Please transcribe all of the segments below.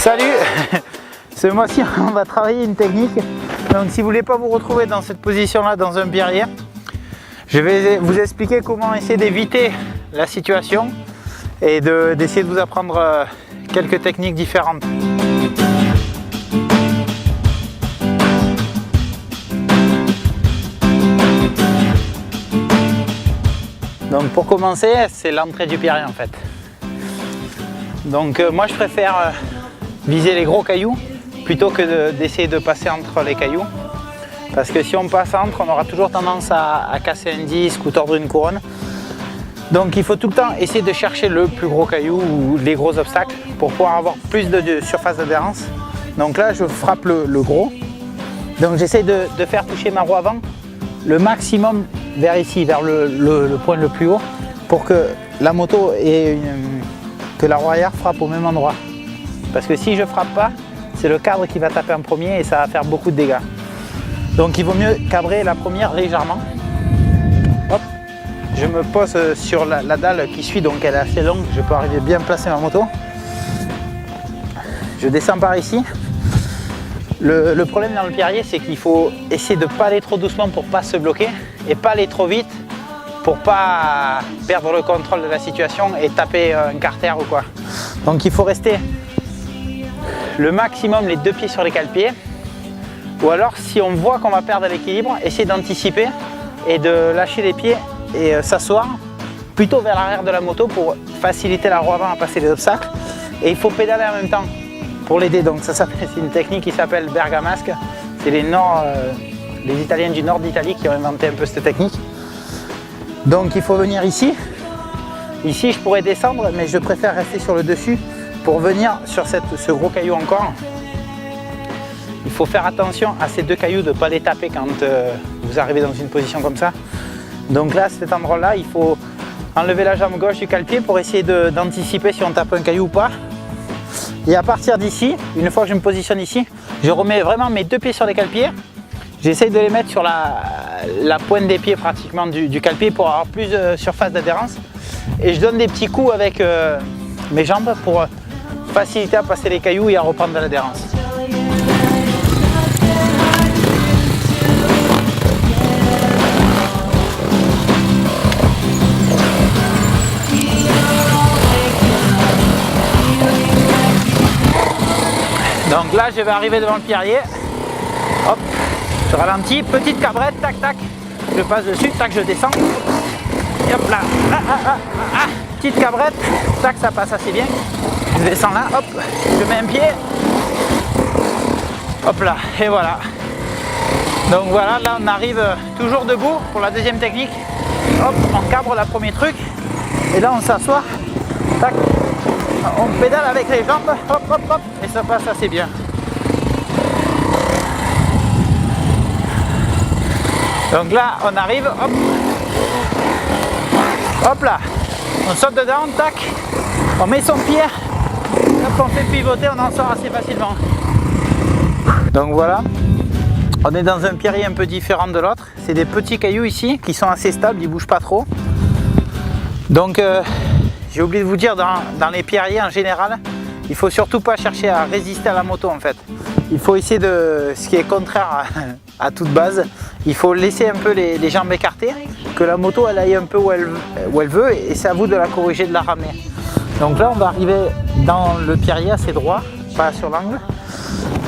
Salut. Ce mois-ci on va travailler une technique. Donc si vous voulez pas vous retrouver dans cette position là dans un pierrier, je vais vous expliquer comment essayer d'éviter la situation et d'essayer de vous apprendre quelques techniques différentes. Donc pour commencer, c'est l'entrée du pierrier en fait. Donc moi je préfère viser les gros cailloux plutôt que d'essayer de passer entre les cailloux. Parce que si on passe entre, on aura toujours tendance à casser un disque ou tordre une couronne. Donc il faut tout le temps essayer de chercher le plus gros caillou ou les gros obstacles pour pouvoir avoir plus de surface d'adhérence. Donc là je frappe le gros. Donc j'essaie de faire toucher ma roue avant le maximum vers ici, vers le point le plus haut, pour que la moto et que la roue arrière frappe au même endroit. Parce que si je frappe pas, c'est le cadre qui va taper en premier et ça va faire beaucoup de dégâts. Donc il vaut mieux cabrer la première légèrement. Hop, je me pose sur la dalle qui suit, donc elle est assez longue, je peux arriver bien placer ma moto. Je descends par ici. Le problème dans le pierrier, c'est qu'il faut essayer de ne pas aller trop doucement pour ne pas se bloquer et pas aller trop vite pour ne pas perdre le contrôle de la situation et taper un carter ou quoi. Donc il faut rester le maximum les deux pieds sur les cale-pieds, ou alors si on voit qu'on va perdre l'équilibre, essayer d'anticiper et de lâcher les pieds et s'asseoir plutôt vers l'arrière de la moto pour faciliter la roue avant à passer les obstacles. Et il faut pédaler en même temps pour l'aider. Donc ça s'appelle, c'est une technique qui s'appelle bergamasque. C'est les Italiens du nord d'Italie qui ont inventé un peu cette technique. Donc il faut venir ici. Ici je pourrais descendre, mais je préfère rester sur le dessus pour venir sur ce gros caillou encore. Il faut faire attention à ces deux cailloux de ne pas les taper quand vous arrivez dans une position comme ça. Donc là, cet endroit-là, il faut enlever la jambe gauche du cale-pied pour essayer d'anticiper si on tape un caillou ou pas. Et à partir d'ici, une fois que je me positionne ici, je remets vraiment mes deux pieds sur les cale-pieds. J'essaye de les mettre sur la pointe des pieds pratiquement du cale-pied pour avoir plus de surface d'adhérence. Et je donne des petits coups avec mes jambes pour faciliter à passer les cailloux et à reprendre de l'adhérence. Donc là je vais arriver devant le pierrier, hop, je ralentis, petite cabrette, tac tac, je passe dessus, tac je descends, et hop là, petite cabrette, tac ça passe assez bien, je descends là, hop, je mets un pied, hop là, et voilà. Donc voilà, là on arrive toujours debout pour la deuxième technique, hop, on cabre le premier truc, et là on s'assoit, tac. On pédale avec les jambes, hop hop hop, et ça passe assez bien. Donc là, on arrive, hop, hop là, on saute dedans, tac, on met son pied, hop, on fait pivoter, on en sort assez facilement. Donc voilà, on est dans un pierrier un peu différent de l'autre. C'est des petits cailloux ici qui sont assez stables, ils ne bougent pas trop. Donc j'ai oublié de vous dire, dans les pierriers en général, il ne faut surtout pas chercher à résister à la moto en fait. Il faut essayer de, ce qui est contraire à toute base, il faut laisser un peu les jambes écartées, que la moto elle aille un peu où elle veut, et c'est à vous de la corriger, de la ramener. Donc là on va arriver dans le pierrier assez droit, pas sur l'angle.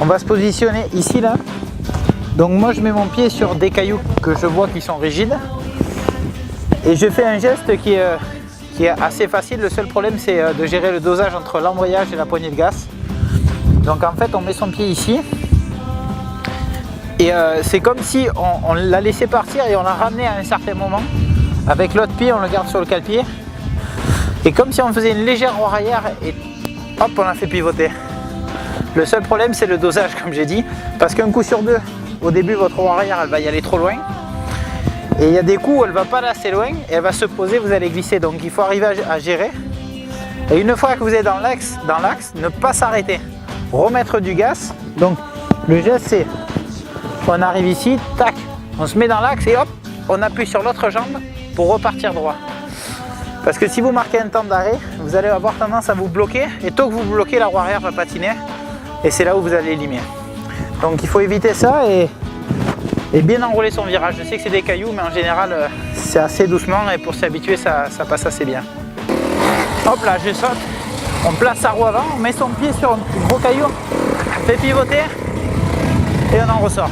On va se positionner ici là. Donc moi je mets mon pied sur des cailloux que je vois qui sont rigides, et je fais un geste qui est assez facile. Le seul problème c'est de gérer le dosage entre l'embrayage et la poignée de gaz. Donc en fait on met son pied ici et c'est comme si on l'a laissé partir et on l'a ramené à un certain moment. Avec l'autre pied on le garde sur le cale-pied et comme si on faisait une légère roue arrière et hop on l'a fait pivoter. Le seul problème c'est le dosage comme j'ai dit, parce qu'un coup sur deux au début votre roue arrière elle va y aller trop loin. Et il y a des coups où elle ne va pas assez loin et elle va se poser, vous allez glisser. Donc il faut arriver à gérer. Et une fois que vous êtes dans l'axe, ne pas s'arrêter. Remettre du gaz. Donc le geste c'est, on arrive ici, tac, on se met dans l'axe et hop, on appuie sur l'autre jambe pour repartir droit. Parce que si vous marquez un temps d'arrêt, vous allez avoir tendance à vous bloquer. Et tôt que vous bloquez, la roue arrière va patiner. et c'est là où vous allez limer. Donc il faut éviter ça et bien enrouler son virage. Je sais que c'est des cailloux, mais en général c'est assez doucement et pour s'y habituer ça passe assez bien. Hop là, je saute, on place sa roue avant, on met son pied sur un gros caillou, on fait pivoter et on en ressort.